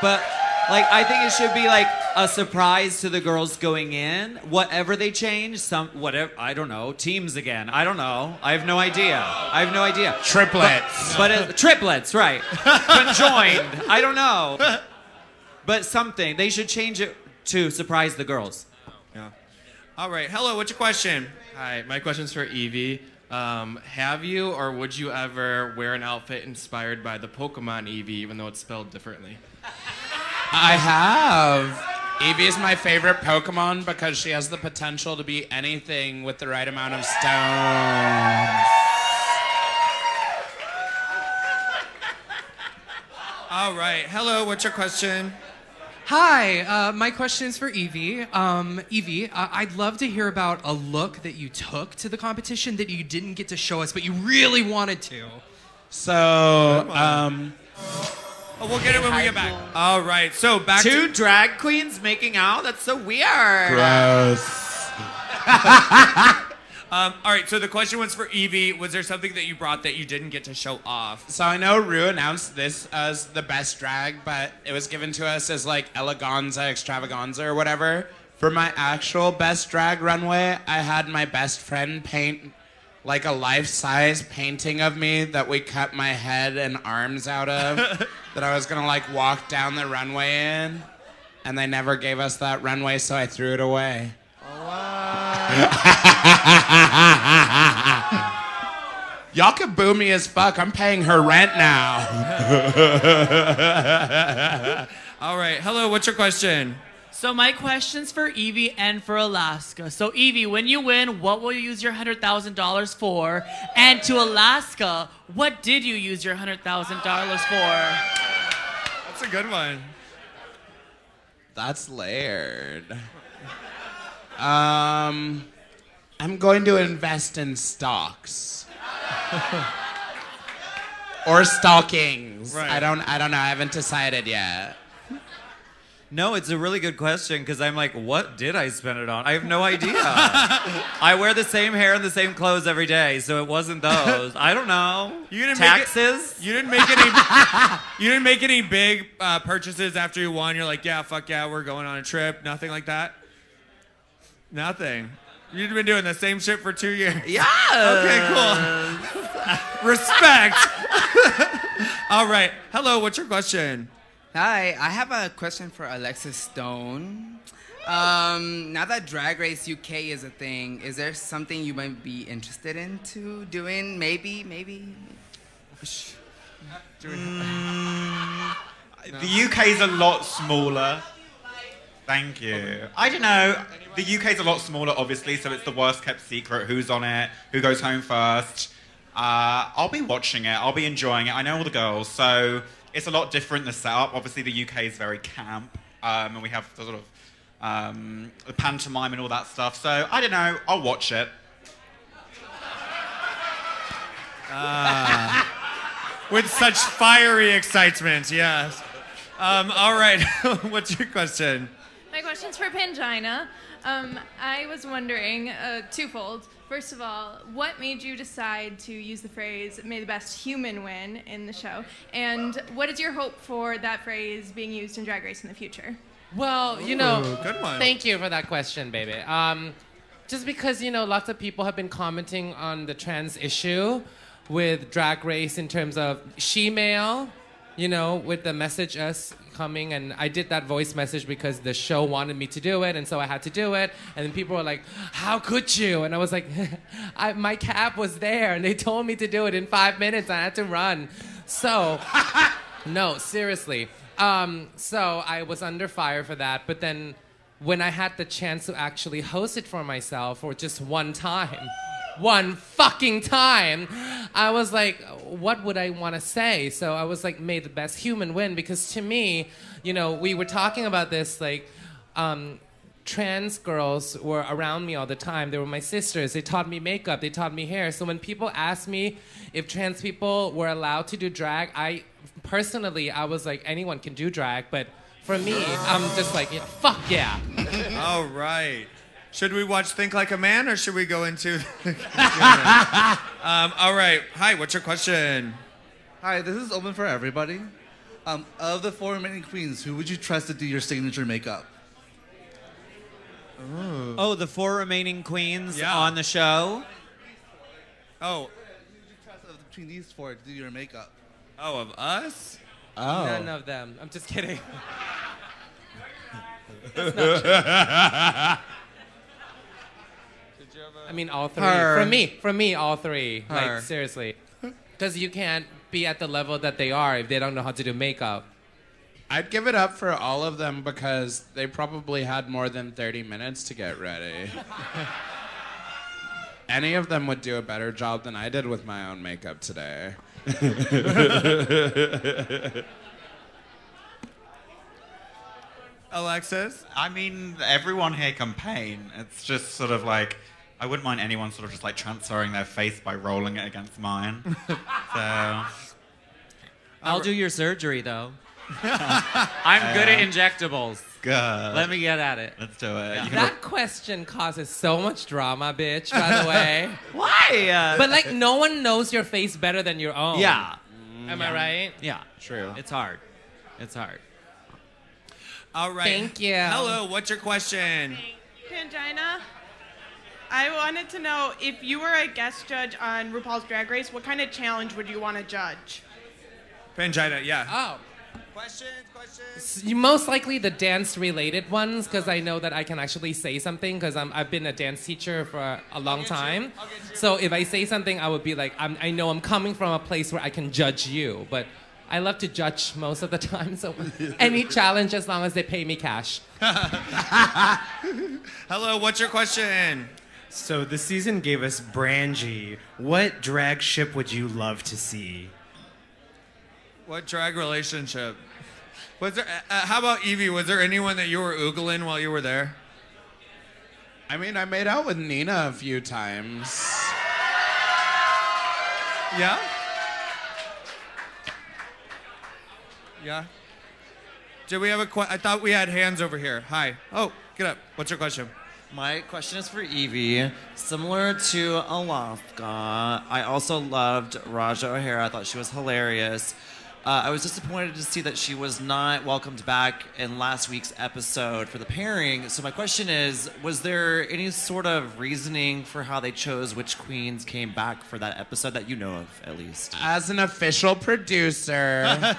But like I think it should be like a surprise to the girls going in. Whatever they change, I don't know. Teams again. I don't know. I have no idea. Triplets. But triplets, right? Conjoined. I don't know. But something. They should change it to surprise the girls. Yeah. All right. Hello. What's your question? Hi. My question's for Yvie. Have you or would you ever wear an outfit inspired by the Pokemon Yvie, even though it's spelled differently? I have. Yvie is my favorite Pokemon because she has the potential to be anything with the right amount of stones. All right. Hello. What's your question? Hi, my question is for Yvie. Yvie, I'd love to hear about a look that you took to the competition that you didn't get to show us, but you really wanted to. So, we'll get it when we get back. All right. So back Two drag queens making out? That's so weird. Gross. All right. So the question was for Yvie. Was there something that you brought that you didn't get to show off? So I know Ru announced this as the best drag, but it was given to us as like eleganza, extravaganza, or whatever. For my actual best drag runway, I had my best friend paint like a life-size painting of me that we cut my head and arms out of that I was gonna like walk down the runway in, and they never gave us that runway, so I threw it away. Y'all can boo me as fuck. I'm paying her rent now. All right. Hello. What's your question? So my question's for Yvie and for Alaska. So Yvie, when you win, what will you use your $100,000 for? And to Alaska, what did you use your $100,000 for? That's a good one. That's layered. I'm going to invest in stocks. Or stockings. Right. I don't know. I haven't decided yet. No, it's a really good question because I'm like, what did I spend it on? I have no idea. I wear the same hair and the same clothes every day, so it wasn't those. I don't know. You didn't Taxes? You didn't make any. You didn't make any big purchases after you won. You're like, yeah, fuck yeah, we're going on a trip. Nothing like that. Nothing. You've been doing the same shit for 2 years. Yeah. Okay, cool. Respect. All right. Hello. What's your question? Hi, I have a question for Alexis Stone. Now that Drag Race UK is a thing, is there something you might be interested into doing? Maybe? The UK is a lot smaller. Thank you. I don't know. The UK is a lot smaller, obviously, so it's the worst kept secret. Who's on it? Who goes home first? I'll be watching it. I'll be enjoying it. I know all the girls, so it's a lot different, the setup. Obviously, the UK is very camp, and we have the sort of the pantomime and all that stuff. So, I don't know. I'll watch it. With such fiery excitement, yes. All right. What's your question? My question's for Pangina. I was wondering, twofold. First of all, what made you decide to use the phrase, may the best human win in the show? And what is your hope for that phrase being used in Drag Race in the future? Well, good one. Thank you for that question, baby. just because, lots of people have been commenting on the trans issue with Drag Race in terms of she-male, with the message us coming, and I did that voice message because the show wanted me to do it, and so I had to do it. And then people were like, "How could you?" And I was like, my cab was there, and they told me to do it in 5 minutes. I had to run. So, no, seriously. So I was under fire for that. But then when I had the chance to actually host it for myself for just one fucking time, I was like, what would I want to say? So I was like, may the best human win, because to me, we were talking about this, like, trans girls were around me all the time. They were my sisters. They taught me makeup. They taught me hair. So when people asked me if trans people were allowed to do drag, I was like, anyone can do drag, but for me, I'm just like, fuck yeah. All right. Should we watch Think Like a Man, or should we go into... all right. Hi, what's your question? Hi, this is open for everybody. Of the 4 remaining queens, who would you trust to do your signature makeup? Oh, the 4 remaining queens on the show? Oh. Who would you trust between these 4 to do your makeup? Oh, of us? Oh. None of them. I'm just kidding. That's not true. I mean, all 3. Her. For me, all 3. Her. Like, seriously. Because you can't be at the level that they are if they don't know how to do makeup. I'd give it up for all of them because they probably had more than 30 minutes to get ready. Any of them would do a better job than I did with my own makeup today. Alexis? I mean, everyone here can paint. It's just sort of like, I wouldn't mind anyone sort of just like transferring their face by rolling it against mine. So. I'll do your surgery, though. I'm good at injectables. Good. Let me get at it. Let's do it. Yeah. That question causes so much drama, bitch, by the way. Why? But, like, no one knows your face better than your own. Yeah. Am I right? Yeah. True. It's hard. It's hard. All right. Thank you. Hello, what's your question? Pangina, I wanted to know if you were a guest judge on RuPaul's Drag Race, what kind of challenge would you want to judge? Pangina, yeah. Oh. Questions? Most likely the dance-related ones, because I know that I can actually say something, because I've been a dance teacher for a long time. So if I say something, I would be like, I know I'm coming from a place where I can judge you, but I love to judge most of the time, so any challenge as long as they pay me cash. Hello, what's your question? So the season gave us Brangie. What drag ship would you love to see? What drag relationship? Was there? How about Yvie? Was there anyone that you were oogling while you were there? I mean, I made out with Nina a few times. Yeah? Yeah? Do we have a I thought we had hands over here. Hi. Oh, get up. What's your question? My question is for Yvie. Similar to Alaska, I also loved Raja O'Hara. I thought she was hilarious. I was disappointed to see that she was not welcomed back in last week's episode for the pairing. So my question is, was there any sort of reasoning for how they chose which queens came back for that episode that you know of, at least? As an official producer,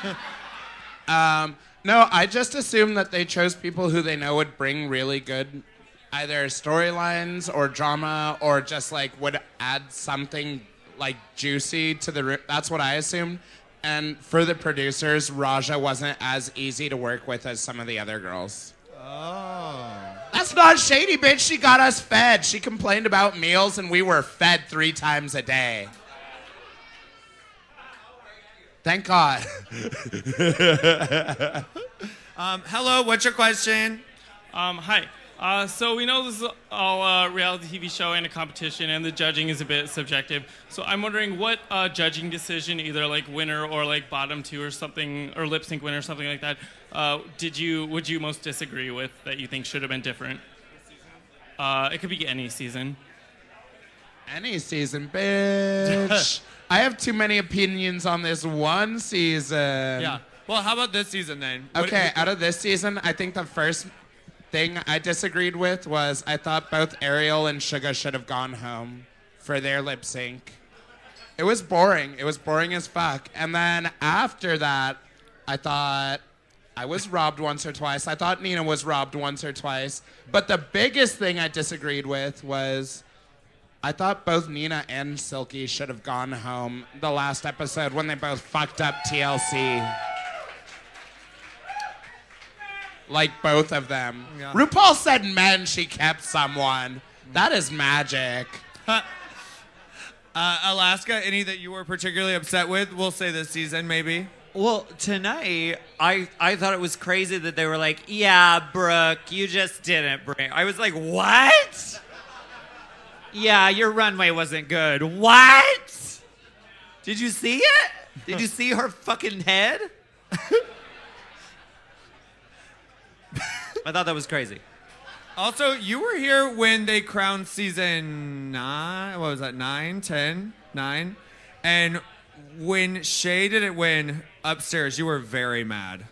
no, I just assumed that they chose people who they know would bring really good either storylines or drama or just like would add something like juicy to the room. That's what I assumed. And for the producers, Raja wasn't as easy to work with as some of the other girls. Oh. That's not shady, bitch. She got us fed. She complained about meals, and we were fed 3 times a day. Thank God. Hello, what's your question? Hi. So we know this is all a reality TV show and a competition, and the judging is a bit subjective. So I'm wondering what judging decision, either like winner or like bottom 2 or something, or lip sync winner or something like that, would you most disagree with that you think should have been different? It could be any season. Any season, bitch. I have too many opinions on this one season. Yeah. Well, how about this season then? Okay, out of this season, I think the thing I disagreed with was I thought both Ariel and Suga should have gone home for their lip sync. It was boring. It was boring as fuck. And then after that, I thought I was robbed once or twice. I thought Nina was robbed once or twice. But the biggest thing I disagreed with was I thought both Nina and Silky should have gone home the last episode when they both fucked up TLC. Like both of them. Yeah. RuPaul said men, she kept someone. That is magic. Alaska, any that you were particularly upset with? We'll say this season, maybe. Well, tonight, I thought it was crazy that they were like, yeah, Brooke, you just didn't bring... I was like, what? Yeah, your runway wasn't good. What? Did you see it? Did you see her fucking head? I thought that was crazy. Also, you were here when they crowned season 9. What was that? 9, 10, 9. And when Shay didn't win upstairs, you were very mad.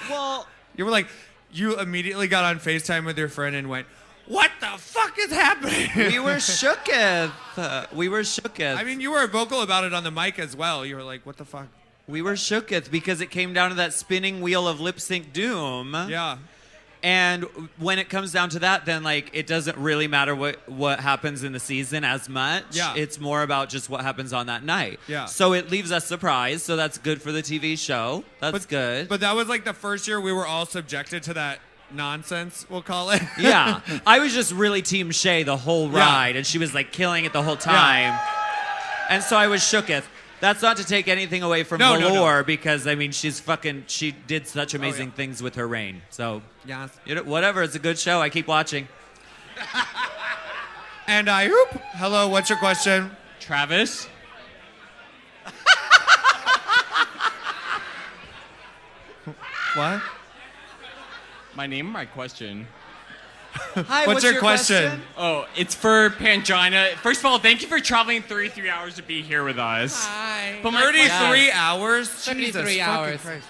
Well, you were like, you immediately got on FaceTime with your friend and went, what the fuck is happening? We were shooketh. We were shooketh. I mean, you were vocal about it on the mic as well. You were like, what the fuck? We were shooketh because it came down to that spinning wheel of lip sync doom. Yeah. And when it comes down to that, then like it doesn't really matter what happens in the season as much. Yeah. It's more about just what happens on that night. Yeah. So it leaves us surprised. So that's good for the TV show. That's good. But that was like the first year we were all subjected to that nonsense, we'll call it. Yeah. I was just really Team Shay the whole ride, and she was like killing it the whole time. Yeah. And so I was shooketh. That's not to take anything away from Velour, because I mean she did such amazing things with her reign. So yeah, whatever. It's a good show. I keep watching. And I hoop. Hello, what's your question? Travis. What? My name or my question? Hi, what's your question? Oh, it's for Pangina. First of all, thank you for traveling 33 hours to be here with us. Hi. But my 33 question- hours? 33 Jesus hours. fucking Christ.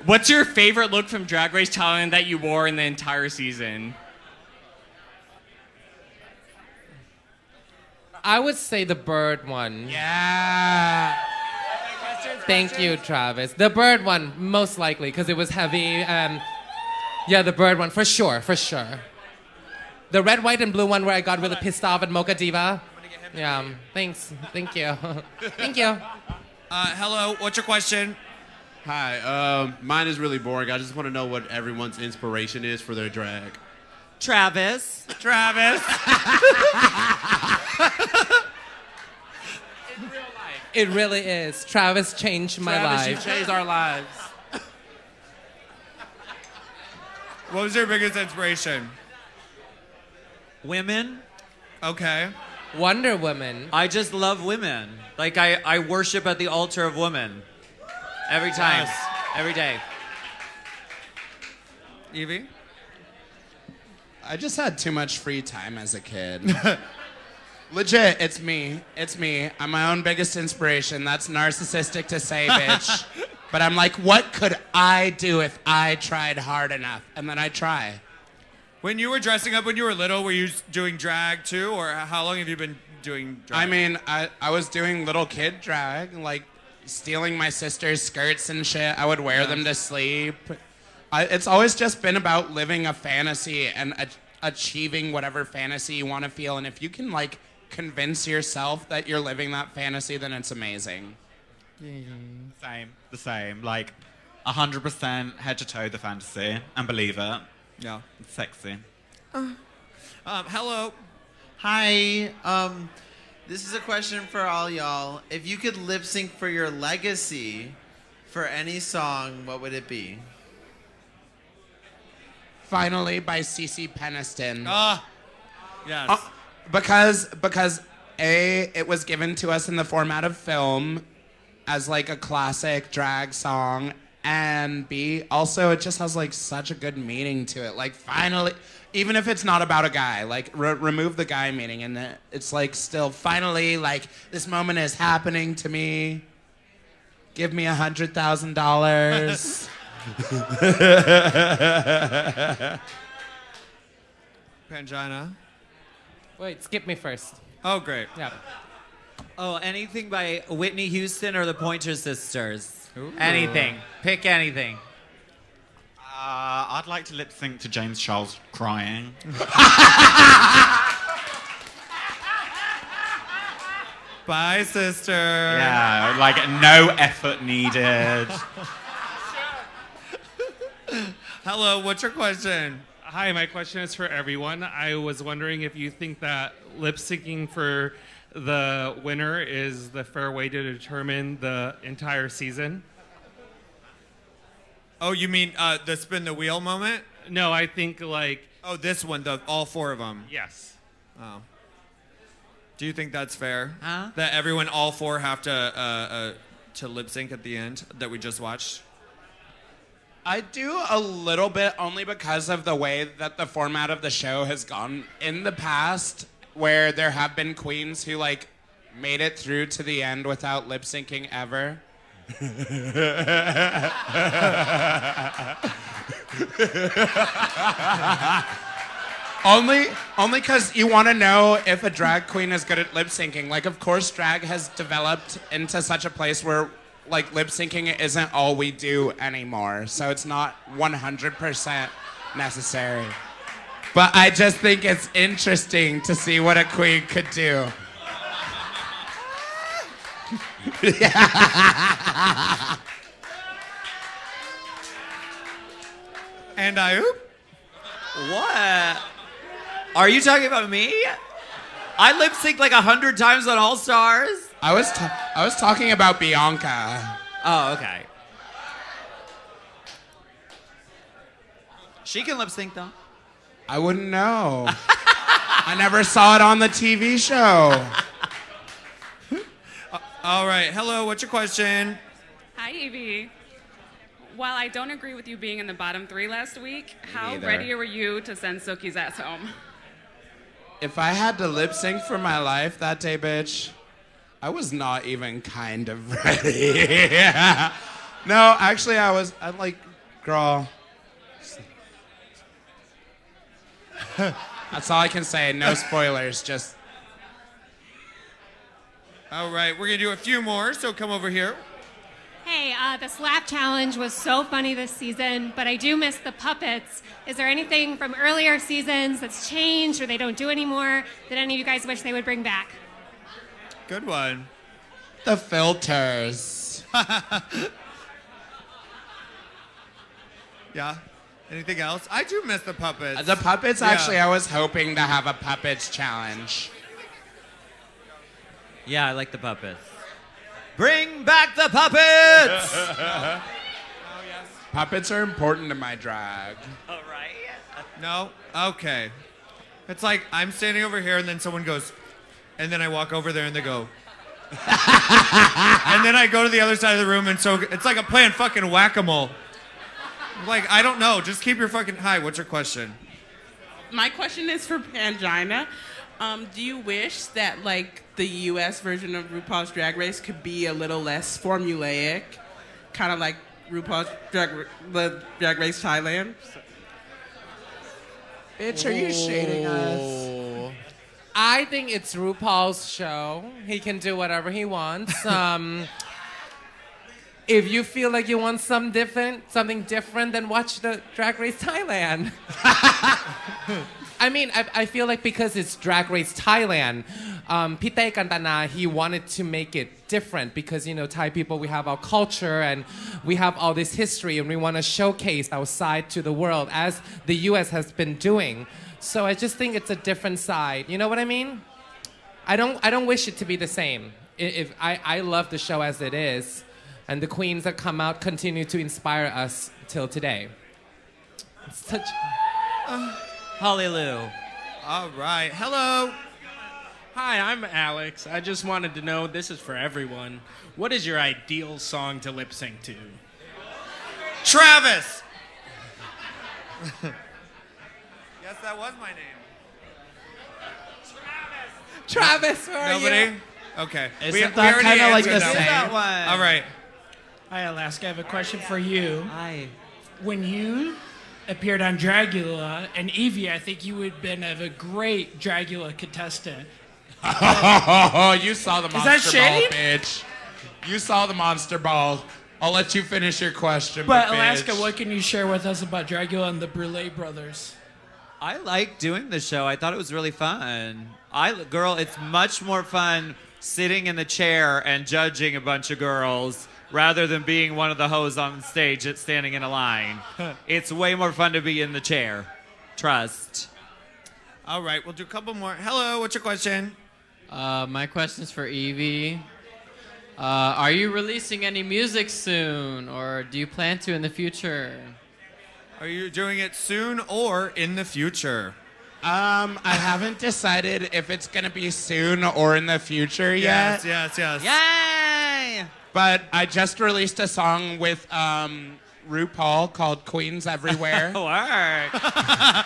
What's your favorite look from Drag Race Thailand that you wore in the entire season? I would say the bird one. Yeah. Thank you, Travis. The bird one, most likely, because it was heavy. Yeah, the bird one, for sure, for sure. The red, white, and blue one where I got really pissed off at Mocha Diva. Yeah, thanks. Thank you. Thank you. Hello, what's your question? Hi, mine is really boring. I just want to know what everyone's inspiration is for their drag. Travis. It really is. Travis changed my life. Travis, you changed our lives. What was your biggest inspiration? Women. Okay. Wonder Woman. I just love women. Like I worship at the altar of women. Every time. Yes. Every day. Yvie? I just had too much free time as a kid. Legit, it's me. It's me. I'm my own biggest inspiration. That's narcissistic to say, bitch. But I'm like, what could I do if I tried hard enough? And then I try. When you were dressing up when you were little, were you doing drag too? Or how long have you been doing drag? I mean, I was doing little kid drag, like stealing my sister's skirts and shit. I would wear them to sleep. It's always just been about living a fantasy and achieving whatever fantasy you want to feel. And if you can, like, convince yourself that you're living that fantasy, then it's amazing. The same. Like, 100% head to toe the fantasy and believe it. Yeah. It's sexy. Hello. Hi. This is a question for all y'all. If you could lip sync for your legacy for any song, what would it be? Finally by CeCe Peniston. Yes. Because A, it was given to us in the format of film as like a classic drag song, and B, also it just has like such a good meaning to it. Like finally, even if it's not about a guy, like remove the guy meaning, and it's like still finally like this moment is happening to me. Give me $100,000. Pangina. Wait, skip me first. Oh, great. Yeah. Oh, anything by Whitney Houston or the Pointer Sisters. Anything. Pick anything. I'd like to lip sync to James Charles crying. Bye, sister. Yeah, like no effort needed. Hello, what's your question? Hi, my question is for everyone. I was wondering if you think that lip syncing for the winner is the fair way to determine the entire season. Oh, you mean the spin the wheel moment? No, I think like... Oh, this one, all four of them. Yes. Oh. Do you think that's fair? Huh? That everyone, all four, have to lip sync at the end that we just watched? I do a little bit only because of the way that the format of the show has gone in the past, where there have been queens who like made it through to the end without lip syncing ever. Only because you want to know if a drag queen is good at lip syncing. Like, of course, drag has developed into such a place where, like, lip syncing isn't all we do anymore. So it's not 100% necessary. But I just think it's interesting to see what a queen could do. And I oop. What? Are you talking about me? I lip synced like 100 times on All Stars. I was talking about Bianca. Oh, okay. She can lip sync though. I wouldn't know. I never saw it on the TV show. All right. Hello, what's your question? Hi, Yvie. While I don't agree with you being in the bottom 3 last week, how neither. ready were you to send Silky's ass home? If I had to lip sync for my life that day, bitch, I was not even kind of ready. No, actually, I'm like, girl. That's all I can say. No spoilers, just. All right, we're going to do a few more, so come over here. Hey, the slap challenge was so funny this season, but I do miss the puppets. Is there anything from earlier seasons that's changed or they don't do anymore that any of you guys wish they would bring back? Good one. The filters. Yeah. Anything else? I do miss the puppets. The puppets, Yeah. actually, I was hoping to have a puppets challenge. Yeah, I like the puppets. Bring back the puppets! Puppets are important to my drag. All right. No? Okay. It's like I'm standing over here and then someone goes, and then I walk over there and they go. And then I go to the other side of the room and so it's like I'm playing fucking whack-a-mole. Like, I don't know. Just keep your fucking... Hi, what's your question? My question is for Pangina. Do you wish that, like, the U.S. version of RuPaul's Drag Race could be a little less formulaic? Kind of like RuPaul's Drag Race Thailand? Bitch, are you shading us? I think it's RuPaul's show. He can do whatever he wants. If you feel like you want something different, then watch the Drag Race Thailand. I mean, I feel like because it's Drag Race Thailand, Pite Kantana, he wanted to make it different because, you know, Thai people, we have our culture and we have all this history and we want to showcase our side to the world as the U.S. has been doing. So I just think it's a different side. You know what I mean? I don't wish it to be the same. If I love the show as it is, and the queens that come out continue to inspire us till today. It's such... Hallelujah. All right. Hello. Hi, I'm Alex. I just wanted to know, this is for everyone, what is your ideal song to lip sync to? Travis. Yes, that was my name. Travis, where are Nobody? you? Okay. Isn't that kind of like the answered same? that one. All right. Hi, Alaska. I have a question for you. Hi. when you appeared on Dragula and Yvie, I think you would have been a great Dragula contestant. Oh, you saw the Is monster that ball, shade? bitch. You saw the monster ball. I'll let you finish your question. But bitch. Alaska, what can you share with us about Dragula and the Brule brothers? I like doing the show. I thought it was really fun. Girl, it's much more fun sitting in the chair and judging a bunch of girls rather than being one of the hoes on stage that's standing in a line. It's way more fun to be in the chair. Trust. All right, we'll do a couple more. Hello, what's your question? My question's for Yvie. Are you releasing any music soon, or do you plan to in the future? Are you doing it soon or in the future? I haven't decided if it's gonna be soon or in the future yet. Yes. Yay! But I just released a song with RuPaul called Queens Everywhere. I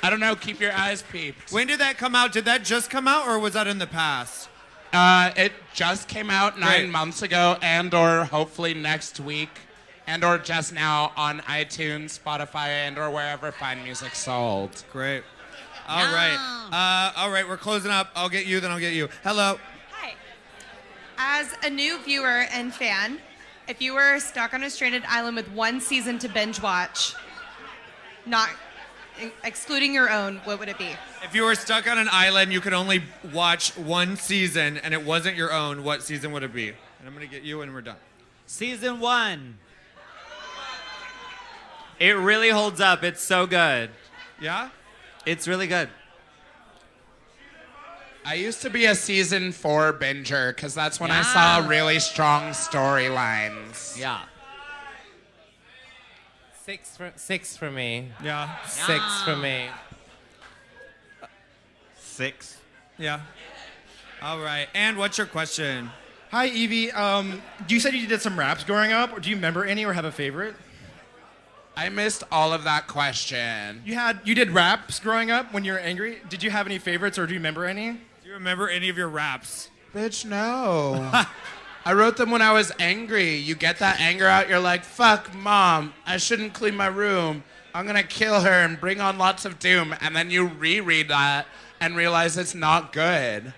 don't know, keep your eyes peeped. When did that come out? Did that just come out or was that in the past? It just came out 9 Great. months ago and or hopefully next week and or just now on iTunes, Spotify, and or wherever fine music's sold. Great. All right, we're closing up. I'll get you, then I'll get you. Hello. As a new viewer and fan, if you were stuck on a stranded island with one season to binge watch, not excluding your own, what would it be? If you were stuck on an island, you could only watch one season and it wasn't your own, what season would it be? And I'm going to get you and we're done. Season 1. It really holds up. It's so good. Yeah? It's really good. I used to be a season 4 binger because that's when I saw really strong storylines. Yeah. 6 for me. Yeah. 6 for me. 6. Yeah. All right. And what's your question? Hi, Yvie. You said you did some raps growing up, or do you remember any or have a favorite? I missed all of that question. You did raps growing up when you were angry. Did you have any favorites, or do you remember any? Do you remember any of your raps? Bitch, no. I wrote them when I was angry. You get that anger out, you're like, fuck, Mom, I shouldn't clean my room. I'm gonna kill her and bring on lots of doom. And then you reread that and realize it's not good.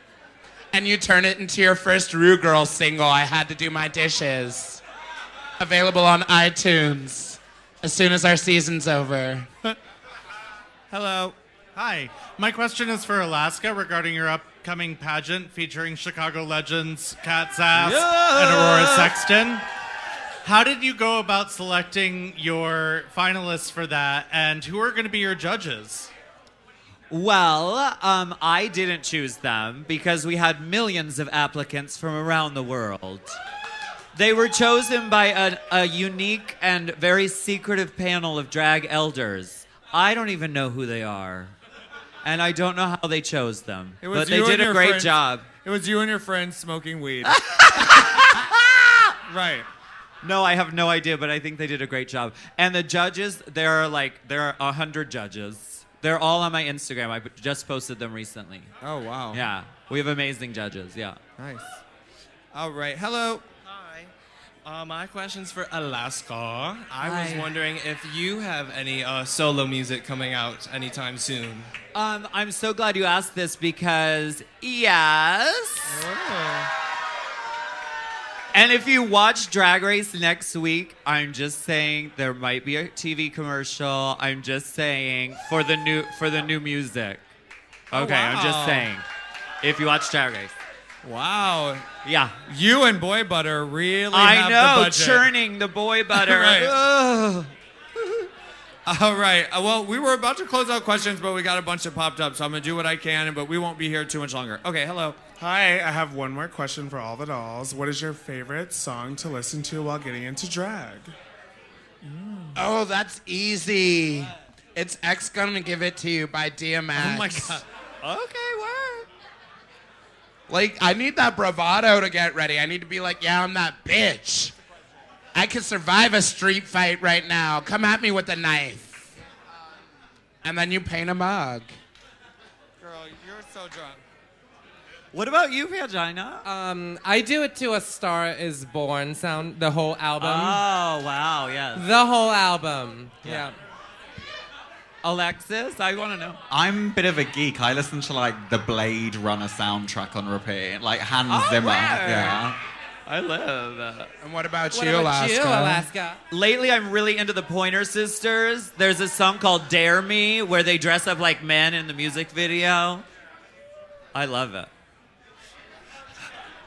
And you turn it into your first Rue Girl single, I Had to Do My Dishes. Available on iTunes as soon as our season's over. Hello. Hi. My question is for Alaska regarding your upcoming pageant featuring Chicago legends Kat Sass and Aurora Sexton. How did you go about selecting your finalists for that, and who are going to be your judges? Well, I didn't choose them because we had millions of applicants from around the world. They were chosen by a unique and very secretive panel of drag elders. I don't even know who they are. And I don't know how they chose them. But they did a great job. It was you and your friends smoking weed. Right. No, I have no idea, but I think they did a great job. And the judges, there are 100 judges. They're all on my Instagram. I just posted them recently. Oh, wow. Yeah. We have amazing judges, yeah. Nice. All right. Hello. My question's for Alaska. I was Hi. wondering if you have any solo music coming out anytime soon. I'm so glad you asked this because, yes. And if you watch Drag Race next week, I'm just saying there might be a TV commercial. I'm just saying for the new music. Okay, I'm just saying. If you watch Drag Race. Wow. Yeah. You and Boy Butter really I have know, the budget. churning the boy butter. Right. Ugh. All right. Well, we were about to close out questions, but we got a bunch that popped up, so I'm going to do what I can, but we won't be here too much longer. Okay, hello. Hi, I have one more question for all the dolls. What is your favorite song to listen to while getting into drag? Oh, that's easy. It's X Gonna Give It To You by DMX. Oh, my God. Okay, word. Like, I need that bravado to get ready. I need to be like, yeah, I'm that bitch. I could survive a street fight right now. Come at me with a knife. And then you paint a mug. Girl, you're so drunk. What about you, Pangina? I do it to A Star Is Born sound, the whole album. Oh, wow, yes. The whole album. Yeah. Alexis, I want to know. I'm a bit of a geek. I listen to like the Blade Runner soundtrack on repeat, like Hans Zimmer. Yeah. I love that. And what about What about you, Alaska? Lately, I'm really into the Pointer Sisters. There's a song called Dare Me where they dress up like men in the music video. I love it.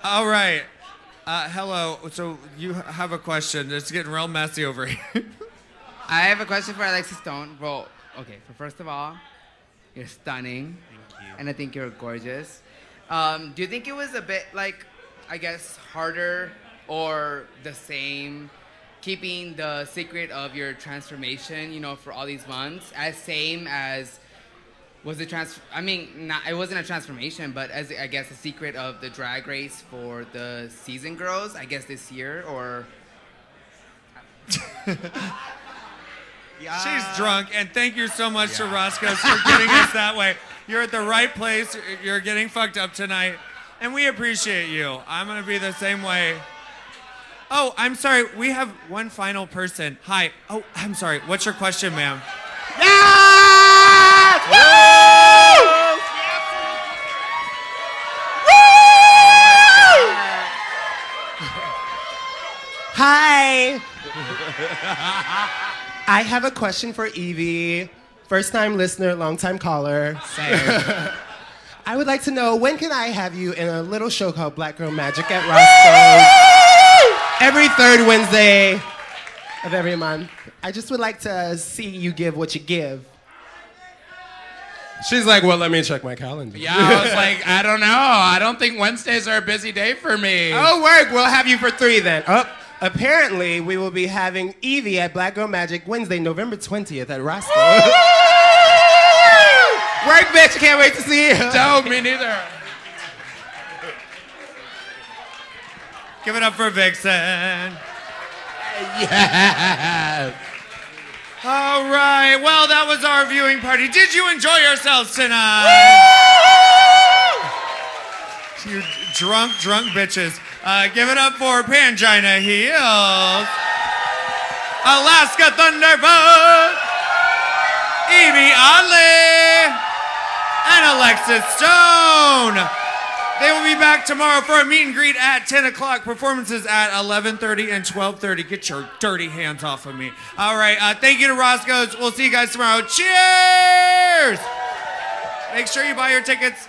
All right. Hello. So you have a question. It's getting real messy over here. I have a question for Alexis Stone. Well, okay, so first of all, you're stunning. Thank you. And I think you're gorgeous. Do you think it was a bit, like, I guess, harder or the same keeping the secret of your transformation, you know, for all these months, as same as was the it wasn't a transformation, but as I guess the secret of the drag race for the season girls, I guess this year, or She's drunk, and thank you so much to Roscoe for getting us that way. You're at the right place. You're getting fucked up tonight, and we appreciate you. I'm gonna be the same way. Oh, I'm sorry. We have one final person. Hi. Oh, I'm sorry. What's your question, ma'am? Hi. I have a question for Yvie. First time listener, long time caller. Same. I would like to know, when can I have you in a little show called Black Girl Magic at Roscoe? Every third Wednesday of every month. I just would like to see you give what you give. She's like, well, let me check my calendar. Yeah, I was like, I don't know. I don't think Wednesdays are a busy day for me. Oh, work. We'll have you for 3 then. Oh, apparently, we will be having Yvie at Black Girl Magic Wednesday, November 20th at Roscoe. Work, bitch. Can't wait to see you. Dope, me neither. Give it up for Vixen. Yes. All right. Well, that was our viewing party. Did you enjoy yourselves tonight? You drunk bitches. Give it up for Pangina Heels, Alaska Thunderfuck, Yvie Oddly, and Alexis Stone. They will be back tomorrow for a meet and greet at 10 o'clock. Performances at 11:30 and 12:30. Get your dirty hands off of me. All right. Thank you to Roscoe's. We'll see you guys tomorrow. Cheers! Make sure you buy your tickets